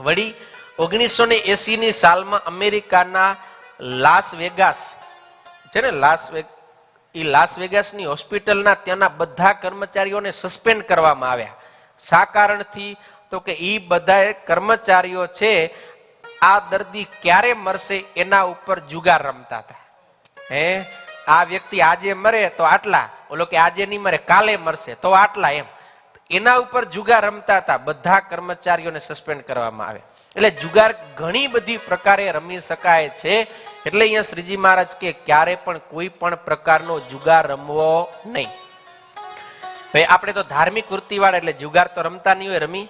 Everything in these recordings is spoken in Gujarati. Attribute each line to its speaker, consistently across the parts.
Speaker 1: વળી 1980ની સાલમાં અમેરિકાના લાસ વેગાસ છે ને, લાસ વેગાસની હોસ્પિટલના ત્યાંના બધા કર્મચારીઓને સસ્પેન્ડ કરવામાં આવ્યા. શા કારણથી? તો કે એ બધા કર્મચારીઓ છે આ દર્દી ક્યારે મરશે એના ઉપર જુગાર રમતા હતા. આ વ્યક્તિ આજે મરે તો આટલા, ઓલો કે આજે નહીં મરે કાલે મરશે તો આટલા, એના ઉપર જુગાર રમતા હતા. બધા કર્મચારીઓને સસ્પેન્ડ કરવામાં આવે. એટલે જુગાર ઘણી બધી પ્રકારે રમી શકાય છે. એટલે અહીંયા શ્રીજી મહારાજ કે ક્યારે પણ કોઈ પણ પ્રકારનો જુગાર રમવો નહીં. ભાઈ આપણે તો ધાર્મિક વૃત્તિવાળા એટલે જુગાર તો રમતા નહીં હોય. રમી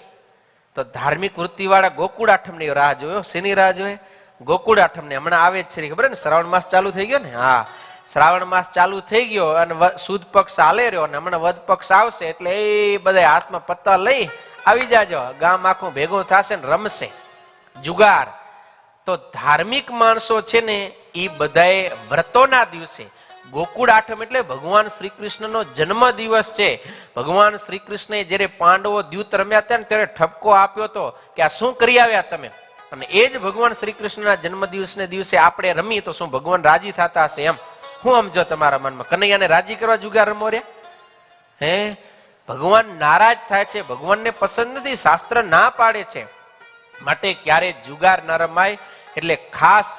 Speaker 1: તો ધાર્મિક વૃત્તિવાળા ગોકુળ આઠમની રાહ જોયો. શેની રાહ જોયે? ગોકુળ આઠમની. હમણાં આવે જ છે, ખબર ને, શ્રાવણ માસ ચાલુ થઈ ગયો ને. હા, શ્રાવણ માસ ચાલુ થઈ ગયો અને સુદ પક્ષ હાલે રહ્યો અને હમણાં વદ પક્ષ આવશે એટલે એ બધા હાથમાં પત્તા લઈ આવી જાજો. ગામ આખું ભેગું થશે ને રમશે જુગાર. તો ધાર્મિક માણસો છે ને એ બધાએ વ્રતોના દિવસે, ગોકુળ આઠમ એટલે ભગવાન શ્રી કૃષ્ણનો જન્મ દિવસ છે. ભગવાન શ્રી કૃષ્ણએ જયારે પાંડવો દ્યુત રમ્યા હતા ને ત્યારે ઠપકો આપ્યો હતો કે આ શું કરી આવ્યા તમે. અને એ જ ભગવાન શ્રી કૃષ્ણના જન્મ દિવસને દિવસે આપણે રમીએ તો શું ભગવાન રાજી થતા હશે? એમ હું સમજો તમારા મનમાં? કનૈયાને રાજી કરવા જુગાર રમો રહ્યા? ભગવાન નારાજ થાય છે, ભગવાનને પસંદ નથી, શાસ્ત્ર ના પાડે છે. માટે ક્યારે જુગાર ન રમાય. એટલે ખાસ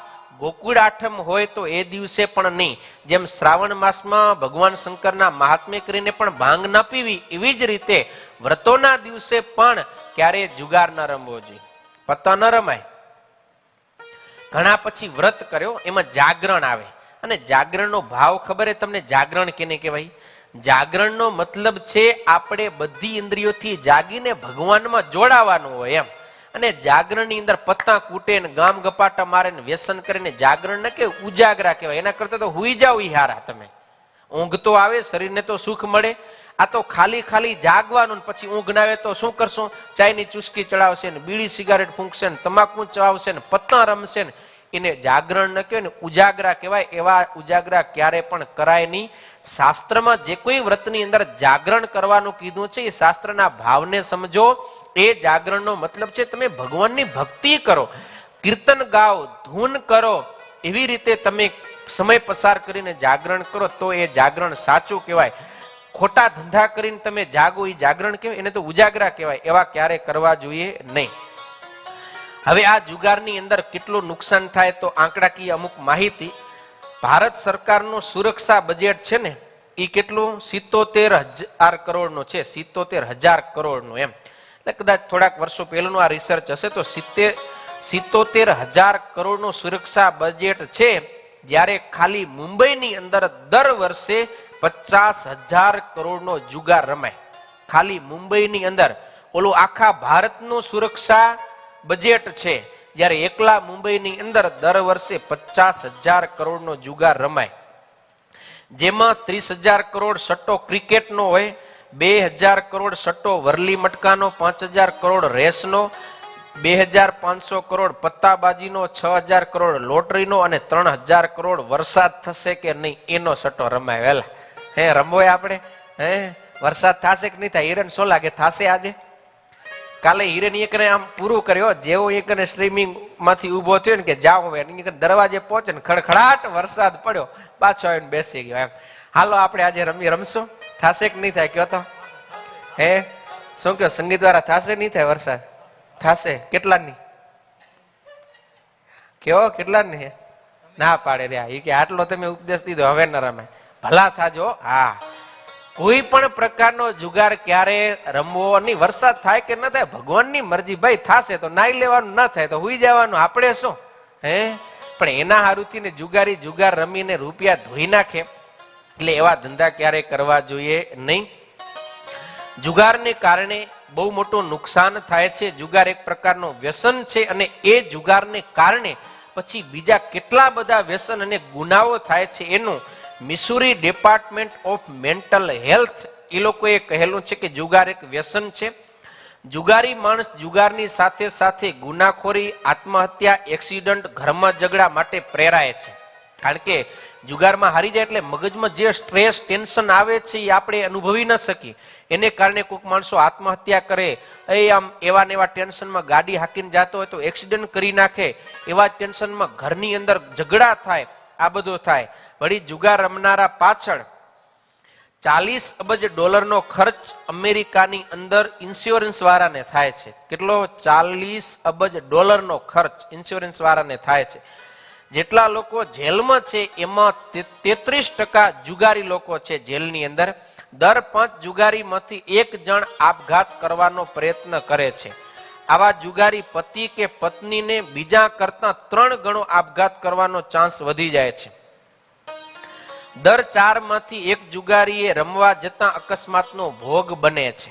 Speaker 1: ગોકુળ આઠમ હોય તો એ દિવસે પણ નહીં. જેમ શ્રાવણ માસમાં ભગવાન શંકરના મહાત્મ્ય કરીને પણ ભાંગ ન પીવી, એવી જ રીતે વ્રતોના દિવસે પણ ક્યારે જુગાર ન રમવો જોઈએ, પત્તા ન રમાય. ઘણા પછી વ્રત કર્યો એમાં જાગરણ આવે અને જાગરણનો ભાવ ખબર છે તમને? જાગરણ કેને કહેવાય? જાગરણનો મતલબ છે આપણે બધી ઇન્દ્રિયોથી જાગીને ભગવાનમાં જોડાવાનું હોય એમ. અને જાગરણની અંદર પત્તા કૂટે ને ગામ ગપાટા મારે ને વ્યસન કરીને જાગરણ ન કે ઉજાગરા કહેવાય. એના કરતા તો હુઈ જાવ ઈ હારા. તમે ઊંઘ તો આવે, શરીરને તો સુખ મળે. આ તો ખાલી ખાલી જાગવાનું, પછી ઊંઘ ના આવે તો શું કરશું? ચાયની ચુસ્કી ચડાવશે ને, બીડી સિગારેટ ફૂંકશે ને, તમાકુ ચડાવશે ને, પત્તા રમશે ને. એને જાગરણ ન કહેવાય ને ઉજાગરા કહેવાય. એવા ઉજાગરા ક્યારે પણ કરાય નહીં. શાસ્ત્રમાં જે કોઈ વ્રતની અંદર જાગરણ કરવાનું કીધું છે એ શાસ્ત્રના ભાવને સમજો. એ જાગરણનો મતલબ છે તમે ભગવાનની ભક્તિ કરો, કીર્તન ગાઓ, ધૂન કરો. એવી રીતે તમે સમય પસાર કરીને જાગરણ કરો તો એ જાગરણ સાચું કહેવાય. ખોટા ધંધા કરીને તમે જાગો એ જાગરણ કહેવાય, એને તો ઉજાગરા કહેવાય. એવા ક્યારે કરવા જોઈએ નહીં. હવે આ જુગારની અંદર કેટલું નુકસાન થાય તો આંકડાકીય અમુક માહિતી. ભારત સરકારનું સુરક્ષા બજેટ છે ને એ કેટલું? 77,000 કરોડનું છે. 77,000 કરોડનું એમ. એટલે કદાચ થોડાક વર્ષો પહેલાનું આ રિસર્ચ હશે તો 77,000 કરોડનું સુરક્ષા બજેટ છે. જ્યારે ખાલી મુંબઈની અંદર દર વર્ષે 50,000 કરોડનો જુગાર રમાય. ખાલી મુંબઈની અંદર. ઓલું આખા ભારતનું સુરક્ષા બજેટ છે, જ્યારે એકલા મુંબઈની અંદર દર વર્ષે 50,000 કરોડનો જુગાર રમાય. જેમાં 30,000 કરોડ સટ્ટો ક્રિકેટનો હોય, 2,000 કરોડ સટ્ટો વરલી મટકાનો, 5,000 કરોડ રેસનો, 2,500 કરોડ પત્તાબાજીનો, 6,000 કરોડ લોટરીનો અને 3,000 કરોડ વરસાદ થશે કે નહીં એનો સટ્ટો રમાય. વેલા રમવો આપણે? વરસાદ થશે કે નહીં થાય? હિરેન શું લાગે થશે? આજે કાલે હિરેન એકને આમ પૂરું કર્યો, જેવો એકને સ્ટ્રીમિંગ માંથી ઉભો થયો ને કે જાઓ દરવાજે પહોંચે ને ખડખડાટ વરસાદ પડ્યો, પાછો આવીને બેસી ગયો. એમ હાલો આપણે આજે રમશું? થશે કે નહીં થાય? કયો તો શું કયો? સંગીત વાળા થશે નહીં થાય? વરસાદ થશે. કેટલાની કેવો? કેટલાની ના પાડે રહ્યા એ કે આટલો તમે ઉપદેશ દીધો, હવે ન રમે. ભલા થાજો. હા, કોઈ પણ પ્રકારનો જુગાર ક્યારે રમવો નહીં. વરસાદ થાય કે ન થાય ભગવાનની મરજી. ભાઈ થશે તો નાઈ લેવાનું, ન થાય તો હુઈ જવાનું. આપણે શું પણ એના હારુથી ને જુગાર રમીને રૂપિયા ધોઈ નાખે. એટલે એવા ધંધા ક્યારે કરવા જોઈએ નહીં. જુગારને કારણે બહુ મોટું નુકસાન થાય છે. જુગાર એક પ્રકારનો વ્યસન છે અને એ જુગારને કારણે પછી બીજા કેટલા બધા વ્યસન અને ગુનાઓ થાય છે. એનું મિસુરી ડિપાર્ટમેન્ટ ઓફ મેન્ટલ હેલ્થ એ લોકોએ કહેલું છે કે જુગાર એક વ્યસન છે. જુગારી માણસ જુગારની સાથે સાથે ગુનાખોરી, આત્મહત્યા, એક્સિડન્ટ, ઘરમાં ઝઘડા માટે પ્રેરાય છે. કારણ કે જુગારમાં હારી જાય એટલે મગજમાં જે સ્ટ્રેસ ટેન્શન આવે છે એ આપણે અનુભવી ન શકીએ. એને કારણે કોઈક માણસો આત્મહત્યા કરે, આમ એવા ને એવા ટેન્શનમાં ગાડી હાકીને જતો હોય તો એક્સિડન્ટ કરી નાખે, એવા ટેન્શનમાં ઘરની અંદર ઝઘડા થાય, આ બધું થાય. વળી જુગાર રમનારા પાછળ $40 અબજ નો ખર્ચ અમેરિકાની અંદર ઇન્સ્યોરન્સ વાળાને થાય છે. કેટલો? $40 અબજ નો ખર્ચ ઇન્સ્યોરન્સ વાળાને થાય છે. જેટલા લોકો જેલમાં છે એમાં 33% જુગારી લોકો છે જેલની અંદર. દર 5 જુગારીમાંથી 1 જણ આપઘાત કરવાનો પ્રયત્ન કરે છે. આવા જુગારી પતિ કે પત્નીને બીજા કરતા 3 ગણો આપઘાત કરવાનો ચાન્સ વધી જાય છે. દર 4 માંથી 1 જુગારીએ રમવા જતા અકસ્માતનો ભોગ બને છે.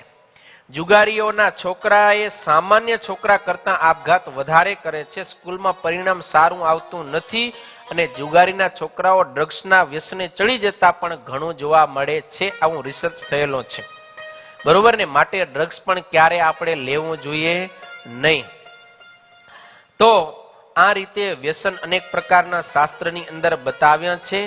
Speaker 1: જુગારીઓના છોકરાએ સામાન્ય છોકરા કરતા આપઘાત વધારે કરે છે. સ્કૂલમાં પરિણામ સારું આવતું નથી અને જુગારીના છોકરાઓ ડ્રગ્સના વ્યસને ચડી જતા પણ ઘણું જોવા મળે છે. આવું રિસર્ચ થયેલો છે. બરોબર ને? માટે ડ્રગ્સ પણ ક્યારે આપણે લેવું જોઈએ નહીં. તો આ રીતે વ્યસન અનેક પ્રકારના શાસ્ત્રની અંદર બતાવ્યા છે.